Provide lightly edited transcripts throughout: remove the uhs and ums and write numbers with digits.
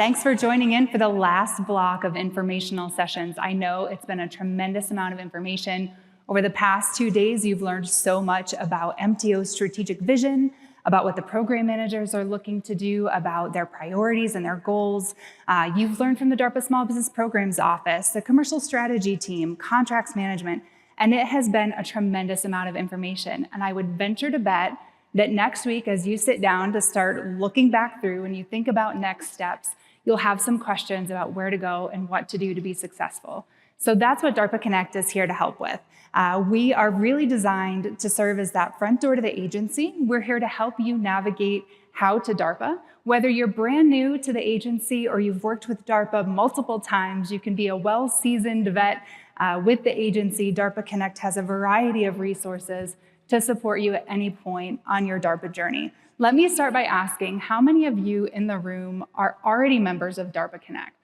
Thanks for joining in for the last block of informational sessions. I know it's been a tremendous amount of information. Over the past 2 days, you've learned so much about MTO's strategic vision, about what the program managers are looking to do, about their priorities and their goals. You've learned from the DARPA Small Business Programs Office, the commercial strategy team, contracts management, and it has been a tremendous amount of information. And I would venture to bet that next week, as you sit down to start looking back through and you think about next steps, you'll have some questions about where to go and what to do to be successful. So that's what DARPA Connect is here to help with. We are really designed to serve as that front door to the agency. We're here to help you navigate how to DARPA. Whether you're brand new to the agency or you've worked with DARPA multiple times, you can be a well-seasoned vet with the agency. DARPA Connect has a variety of resources to support you at any point on your DARPA journey. Let me start by asking, how many of you in the room are already members of DARPA Connect?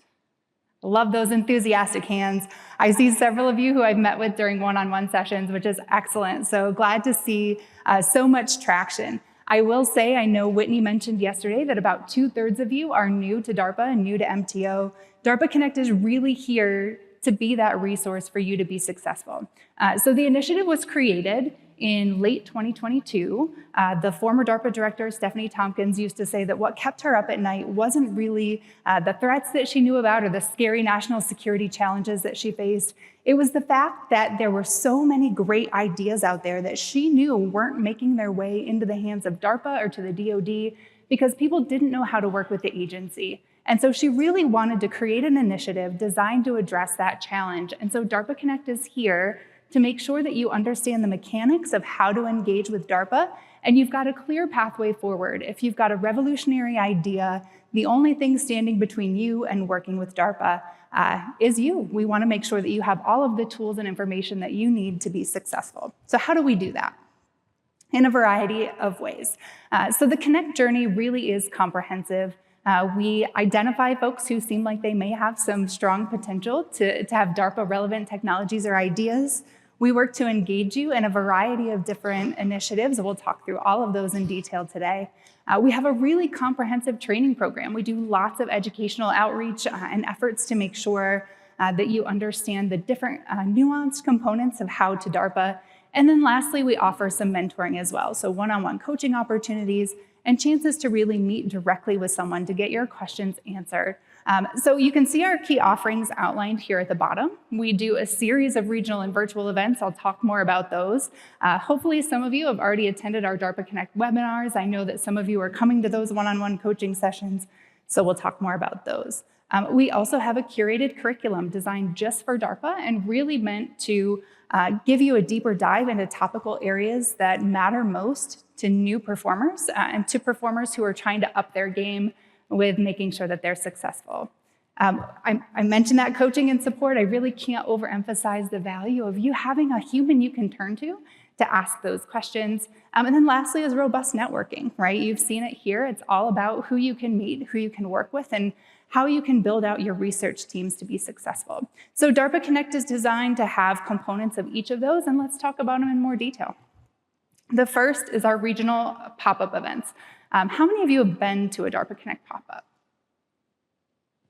Love those enthusiastic hands. I see several of you who I've met with during one-on-one sessions, which is excellent. So glad to see so much traction. I will say, I know Whitney mentioned yesterday that about 2/3 of you are new to DARPA and new to MTO. DARPA Connect is really here to be that resource for you to be successful. So the initiative was created in late 2022. The former DARPA director, Stephanie Tompkins, used to say that what kept her up at night wasn't really the threats that she knew about or the scary national security challenges that she faced. It was the fact that there were so many great ideas out there that she knew weren't making their way into the hands of DARPA or to the DoD because people didn't know how to work with the agency. And so she really wanted to create an initiative designed to address that challenge. And so DARPA Connect is here to make sure that you understand the mechanics of how to engage with DARPA, and you've got a clear pathway forward. If you've got a revolutionary idea, the only thing standing between you and working with DARPA is you. We want to make sure that you have all of the tools and information that you need to be successful. So how do we do that? In a variety of ways. So the Connect journey really is comprehensive. We identify folks who seem like they may have some strong potential to have DARPA-relevant technologies or ideas. We work to engage you in a variety of different initiatives. We'll talk through all of those in detail today. We have a really comprehensive training program. We do lots of educational outreach and efforts to make sure that you understand the different nuanced components of how to DARPA. And then lastly, we offer some mentoring as well. So one-on-one coaching opportunities and chances to really meet directly with someone to get your questions answered. So you can see our key offerings outlined here at the bottom. We do a series of regional and virtual events. I'll talk more about those. Hopefully some of you have already attended our DARPA Connect webinars. I know that some of you are coming to those one-on-one coaching sessions, so we'll talk more about those. We also have a curated curriculum designed just for DARPA and really meant to give you a deeper dive into topical areas that matter most to new performers and to performers who are trying to up their game with making sure that they're successful. I mentioned that coaching and support. I really can't overemphasize the value of you having a human you can turn to ask those questions. And then lastly is robust networking, right? You've seen it here. It's all about who you can meet, who you can work with, and how you can build out your research teams to be successful. So DARPA Connect is designed to have components of each of those, and let's talk about them in more detail. The first is our regional pop-up events. How many of you have been to a DARPA Connect pop-up?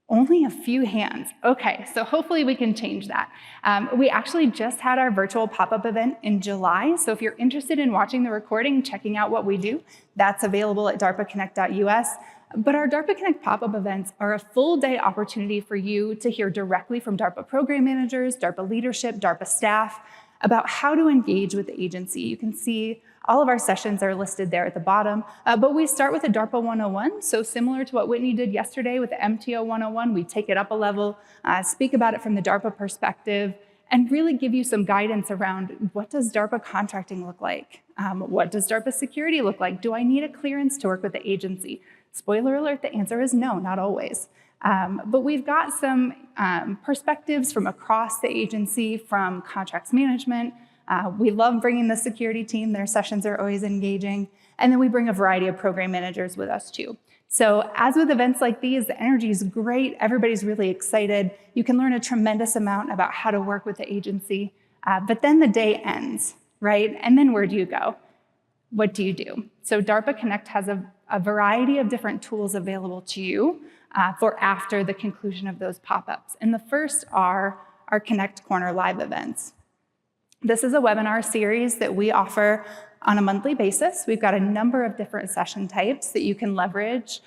Only a few hands. Okay, so hopefully we can change that. We actually just had our virtual pop-up event in July, so if you're interested in watching the recording, checking out what we do, that's available at darpaconnect.us. But our DARPA Connect pop-up events are a full-day opportunity for you to hear directly from DARPA program managers, DARPA leadership, DARPA staff, about how to engage with the agency. You can see all of our sessions are listed there at the bottom, but we start with a DARPA 101, so similar to what Whitney did yesterday with the MTO 101, we take it up a level, speak about it from the DARPA perspective, and really give you some guidance around what does DARPA contracting look like? What does DARPA security look like? Do I need a clearance to work with the agency? Spoiler alert, the answer is no, not always. But we've got some perspectives from across the agency, from contracts management. We love bringing the security team. Their sessions are always engaging. And then we bring a variety of program managers with us too. So as with events like these, the energy is great. Everybody's really excited. You can learn a tremendous amount about how to work with the agency. But then the day ends, right? And then where do you go? What do you do? So DARPA Connect has a variety of different tools available to you. for after the conclusion of those pop-ups. And the first are our Connect Corner live events. This is a webinar series that we offer on a monthly basis. We've got a number of different session types that you can leverage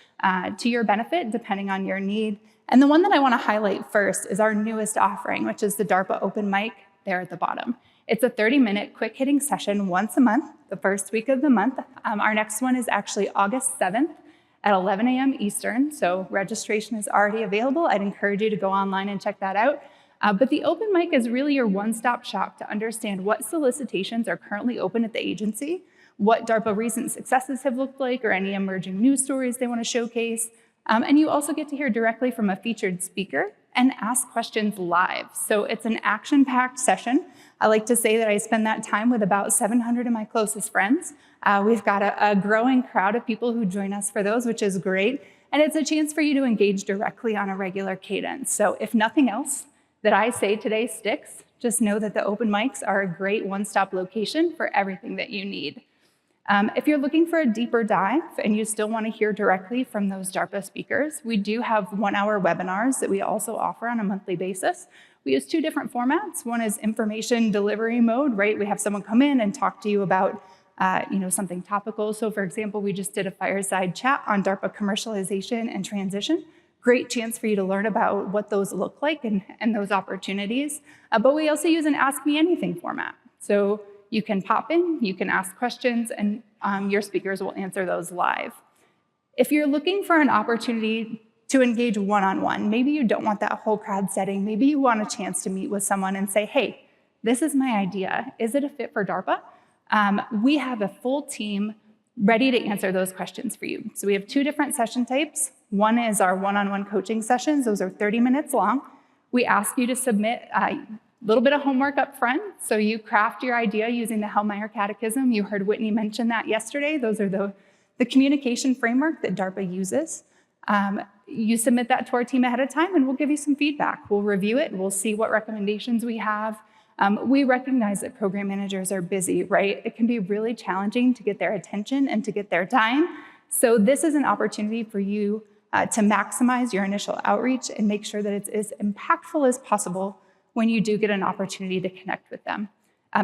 to your benefit depending on your need. And the one that I want to highlight first is our newest offering, which is the DARPA Open Mic there at the bottom. It's a 30-minute quick-hitting session once a month, the first week of the month. Our next one is actually August 7th at 11 a.m. Eastern, so registration is already available. I'd encourage you to go online and check that out. But the open mic is really your one-stop shop to understand what solicitations are currently open at the agency, what DARPA recent successes have looked like, or any emerging news stories they want to showcase. And you also get to hear directly from a featured speaker and ask questions live. So it's an action-packed session. I like to say that I spend that time with about 700 of my closest friends. We've got a growing crowd of people who join us for those, which is great. And it's a chance for you to engage directly on a regular cadence. So if nothing else that I say today sticks, just know that the open mics are a great one-stop location for everything that you need. If you're looking for a deeper dive and you still want to hear directly from those DARPA speakers, we do have 1-hour webinars that we also offer on a monthly basis. We use 2 different formats. One is information delivery mode, right? We have someone come in and talk to you about something topical. So for example, we just did a fireside chat on DARPA commercialization and transition. Great chance for you to learn about what those look like and those opportunities. But we also use an Ask Me Anything format. So you can pop in, you can ask questions, and your speakers will answer those live. If you're looking for an opportunity to engage one-on-one, maybe you don't want that whole crowd setting, maybe you want a chance to meet with someone and say, hey, this is my idea. Is it a fit for DARPA? We have a full team ready to answer those questions for you. So we have 2 different session types. One is our one-on-one coaching sessions. Those are 30 minutes long. We ask you to submit a little bit of homework up front. So you craft your idea using the Hellmeyer Catechism. You heard Whitney mention that yesterday. Those are the communication framework that DARPA uses. You submit that to our team ahead of time and we'll give you some feedback. We'll review it. We'll see what recommendations we have. We recognize that program managers are busy, right? It can be really challenging to get their attention and to get their time. So this is an opportunity for you to maximize your initial outreach and make sure that it's as impactful as possible when you do get an opportunity to connect with them.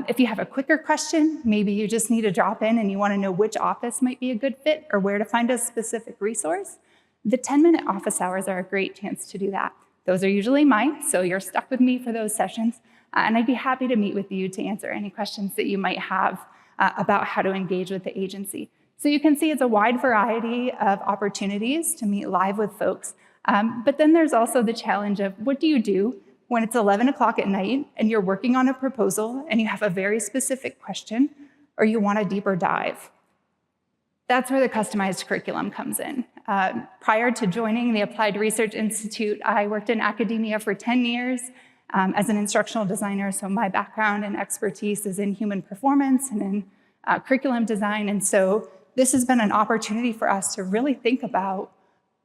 If you have a quicker question, maybe you just need to drop in and you want to know which office might be a good fit or where to find a specific resource, the 10-minute office hours are a great chance to do that. Those are usually mine, so you're stuck with me for those sessions. And I'd be happy to meet with you to answer any questions that you might have about how to engage with the agency. So you can see it's a wide variety of opportunities to meet live with folks. But then there's also the challenge of what do you do when it's 11 o'clock at night and you're working on a proposal and you have a very specific question or you want a deeper dive? That's where the customized curriculum comes in. Prior to joining the Applied Research Institute, I worked in academia for 10 years as an instructional designer. So my background and expertise is in human performance and in curriculum design. And so this has been an opportunity for us to really think about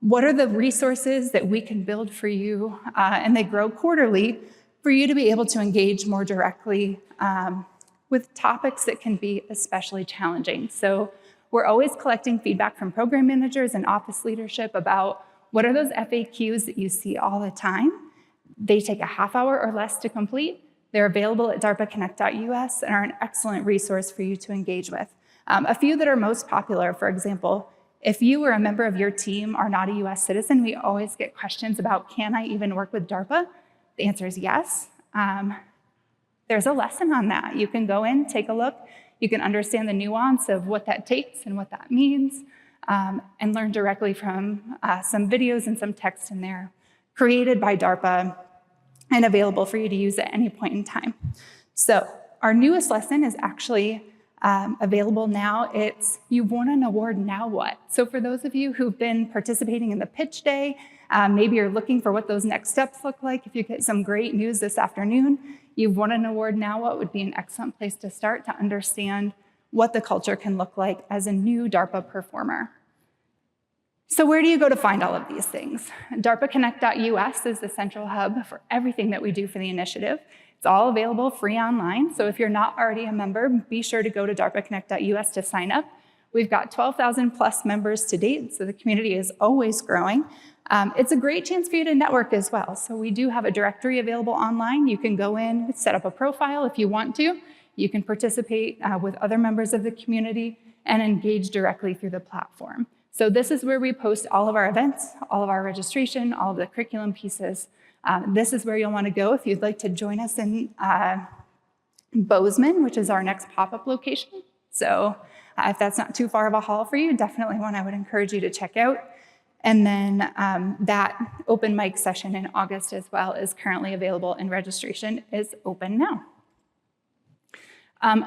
what are the resources that we can build for you, and they grow quarterly, for you to be able to engage more directly with topics that can be especially challenging. So we're always collecting feedback from program managers and office leadership about what are those FAQs that you see all the time. They take a half hour or less to complete. They're available at darpaconnect.us and are an excellent resource for you to engage with. A few that are most popular, for example, if you or a member of your team are not a US citizen, we always get questions about, can I even work with DARPA? The answer is yes. There's a lesson on that. You can go in, take a look. You can understand the nuance of what that takes and what that means, and learn directly from some videos and some text in there created by DARPA and available for you to use at any point in time. So our newest lesson is actually available now. It's you've won an award, now what? So for those of you who've been participating in the pitch day, maybe you're looking for what those next steps look like. If you get some great news this afternoon, you've won an award, now what would be an excellent place to start to understand what the culture can look like as a new DARPA performer. So where do you go to find all of these things? DARPAconnect.us is the central hub for everything that we do for the initiative. It's all available free online, so if you're not already a member, be sure to go to DARPAconnect.us to sign up. We've got 12,000 plus members to date, so the community is always growing. It's a great chance for you to network as well. So we do have a directory available online. You can go in, set up a profile if you want to. You can participate with other members of the community and engage directly through the platform. So this is where we post all of our events, all of our registration, all of the curriculum pieces. This is where you'll want to go if you'd like to join us in Bozeman, which is our next pop-up location. So if that's not too far of a haul for you, definitely one I would encourage you to check out. And then that open mic session in August as well is currently available, and registration is open now.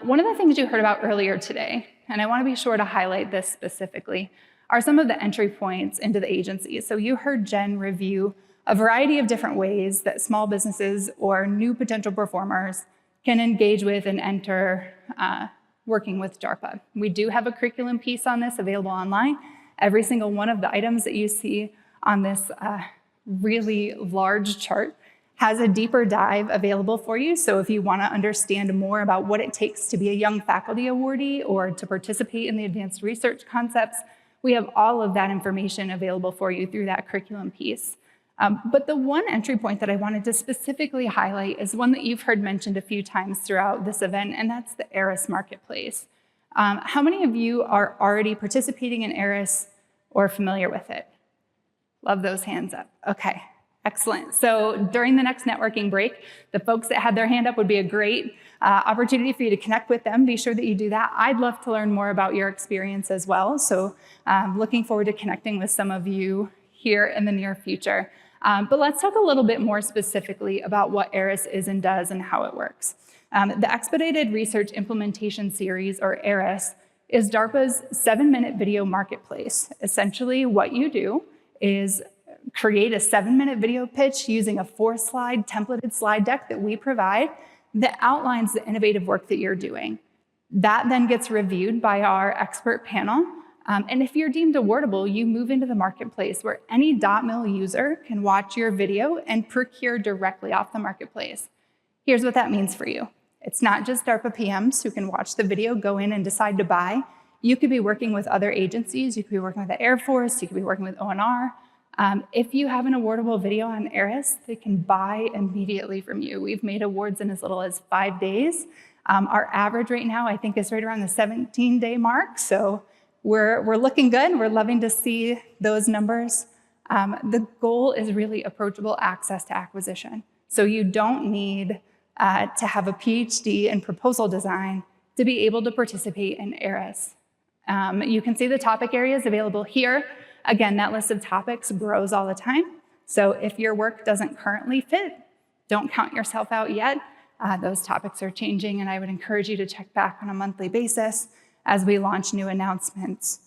One of the things you heard about earlier today, and I want to be sure to highlight this specifically, are some of the entry points into the agency. So you heard Jen review a variety of different ways that small businesses or new potential performers can engage with and enter working with DARPA. We do have a curriculum piece on this available online. Every single one of the items that you see on this really large chart has a deeper dive available for you. So if you want to understand more about what it takes to be a young faculty awardee or to participate in the advanced research concepts, we have all of that information available for you through that curriculum piece. But the one entry point that I wanted to specifically highlight is one that you've heard mentioned a few times throughout this event, and that's the ARIS Marketplace. How many of you are already participating in ARIS or familiar with it? Love those hands up. Okay, excellent. So during the next networking break, the folks that had their hand up would be a great opportunity for you to connect with them. Be sure that you do that. I'd love to learn more about your experience as well. So looking forward to connecting with some of you here in the near future. But let's talk a little bit more specifically about what ARIS is and does and how it works. The Expedited Research Implementation Series, or ARIS, is DARPA's 7-minute video marketplace. Essentially, what you do is create a 7-minute video pitch using a 4-slide templated slide deck that we provide that outlines the innovative work that you're doing. That then gets reviewed by our expert panel. And if you're deemed awardable, you move into the marketplace where any .mil user can watch your video and procure directly off the marketplace. Here's what that means for you. It's not just DARPA PMs who can watch the video, go in and decide to buy. You could be working with other agencies. You could be working with the Air Force. You could be working with ONR. If you have an awardable video on ARIS, they can buy immediately from you. We've made awards in as little as 5 days. Our average right now, I think, is right around the 17-day mark. So we're looking good. We're loving to see those numbers. The goal is really approachable access to acquisition. So you don't need to have a PhD in proposal design to be able to participate in ARIS. You can see the topic areas available here. Again, that list of topics grows all the time. So if your work doesn't currently fit, don't count yourself out yet. Those topics are changing, and I would encourage you to check back on a monthly basis as we launch new announcements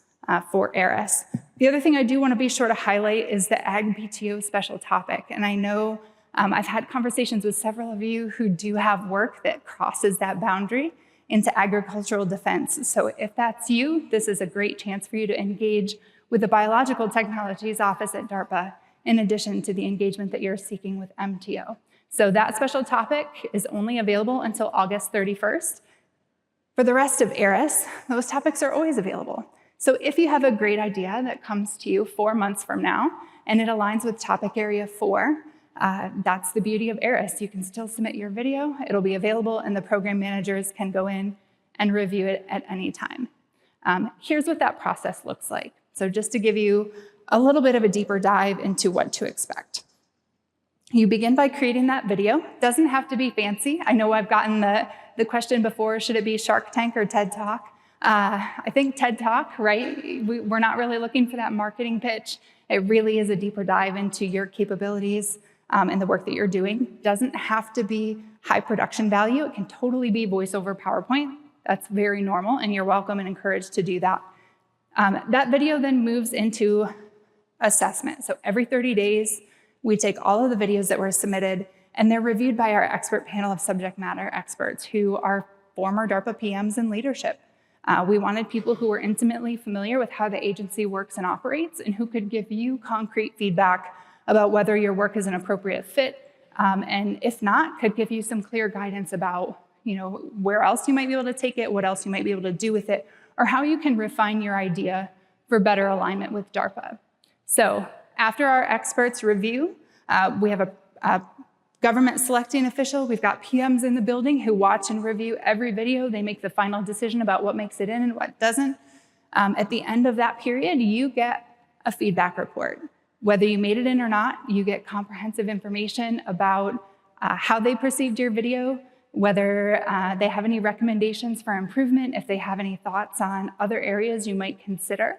for ARIS. The other thing I do want to be sure to highlight is the Ag PTO special topic. And I know I've had conversations with several of you who do have work that crosses that boundary into agricultural defense. So if that's you, this is a great chance for you to engage with the Biological Technologies Office at DARPA, in addition to the engagement that you're seeking with MTO. So that special topic is only available until August 31st. For the rest of ARIS, those topics are always available. So if you have a great idea that comes to you 4 months from now, and it aligns with topic area 4, that's the beauty of ARIS. You can still submit your video. It'll be available, and the program managers can go in and review it at any time. Here's what that process looks like. So just to give you a little bit of a deeper dive into what to expect. You begin by creating that video. Doesn't have to be fancy. I know I've gotten the question before, should it be Shark Tank or TED Talk? I think TED Talk, right? We're not really looking for that marketing pitch. It really is a deeper dive into your capabilities and the work that you're doing. Doesn't have to be high production value. It can totally be voice over PowerPoint. That's very normal, and you're welcome and encouraged to do that. That video then moves into assessment. So every 30 days, we take all of the videos that were submitted, and they're reviewed by our expert panel of subject matter experts who are former DARPA PMs in leadership. We wanted people who were intimately familiar with how the agency works and operates, and who could give you concrete feedback about whether your work is an appropriate fit, and if not, could give you some clear guidance about where else you might be able to take it, what else you might be able to do with it, or how you can refine your idea for better alignment with DARPA. So after our experts review, we have a government selecting official. We've got PMs in the building who watch and review every video. They make the final decision about what makes it in and what doesn't. At the end of that period, you get a feedback report. Whether you made it in or not, you get comprehensive information about how they perceived your video, whether they have any recommendations for improvement, if they have any thoughts on other areas you might consider.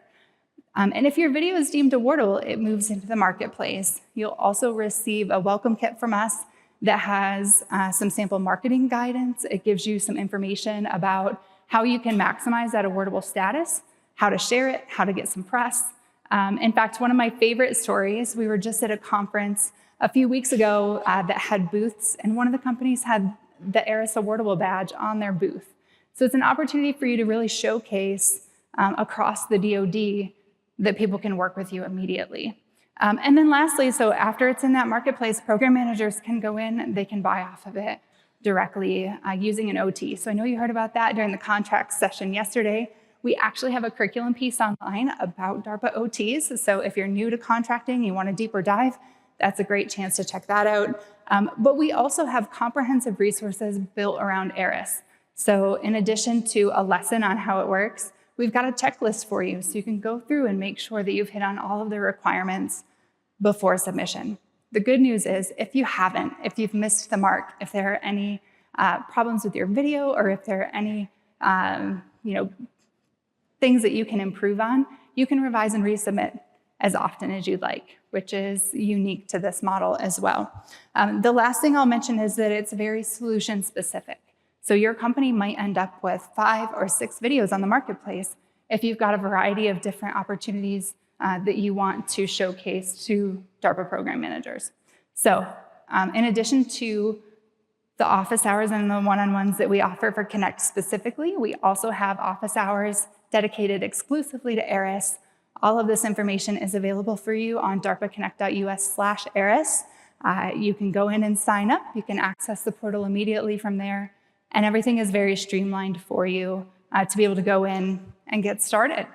And if your video is deemed awardable, it moves into the marketplace. You'll also receive a welcome kit from us that has some sample marketing guidance. It gives you some information about how you can maximize that awardable status, how to share it, how to get some press. In fact, one of my favorite stories, we were just at a conference a few weeks ago that had booths, and one of the companies had the ARIS Awardable badge on their booth. So it's an opportunity for you to really showcase across the DoD that people can work with you immediately. And then lastly, so after it's in that marketplace, program managers can go in, they can buy off of it directly using an OT. So I know you heard about that during the contract session yesterday. We actually have a curriculum piece online about DARPA OTs. So if you're new to contracting, you want a deeper dive, that's a great chance to check that out. But we also have comprehensive resources built around ARIS. So in addition to a lesson on how it works, we've got a checklist for you so you can go through and make sure that you've hit on all of the requirements before submission. The good news is if you haven't, if you've missed the mark, if there are any problems with your video or if there are any things that you can improve on, you can revise and resubmit as often as you'd like, which is unique to this model as well. The last thing I'll mention is that it's very solution specific. So your company might end up with 5 or 6 videos on the marketplace if you've got a variety of different opportunities that you want to showcase to DARPA program managers. So in addition to the office hours and the one-on-ones that we offer for Connect specifically, we also have office hours dedicated exclusively to ARIS. All of this information is available for you on darpaconnect.us/ARIS. You can go in and sign up. You can access the portal immediately from there. And everything is very streamlined for you to be able to go in and get started.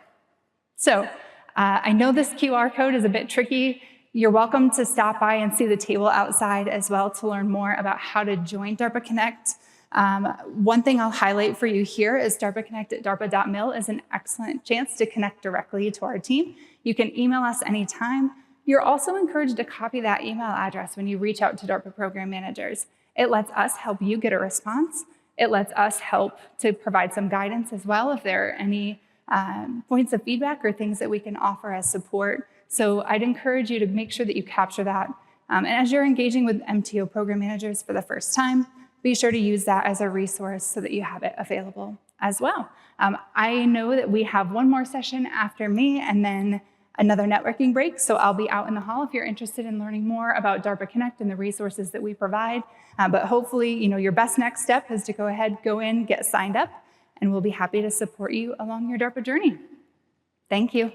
So I know this QR code is a bit tricky. You're welcome to stop by and see the table outside as well to learn more about how to join DARPA Connect. One thing I'll highlight for you here is DARPA Connect at darpa.mil is an excellent chance to connect directly to our team. You can email us anytime. You're also encouraged to copy that email address when you reach out to DARPA program managers. It lets us help you get a response. It lets us help to provide some guidance as well if there are any points of feedback or things that we can offer as support. So I'd encourage you to make sure that you capture that. And as you're engaging with MTO program managers for the first time, be sure to use that as a resource so that you have it available as well. I know that we have one more session after me and then another networking break, so I'll be out in the hall if you're interested in learning more about DARPA Connect and the resources that we provide. But hopefully, your best next step is to go ahead, go in, get signed up, and we'll be happy to support you along your DARPA journey. Thank you.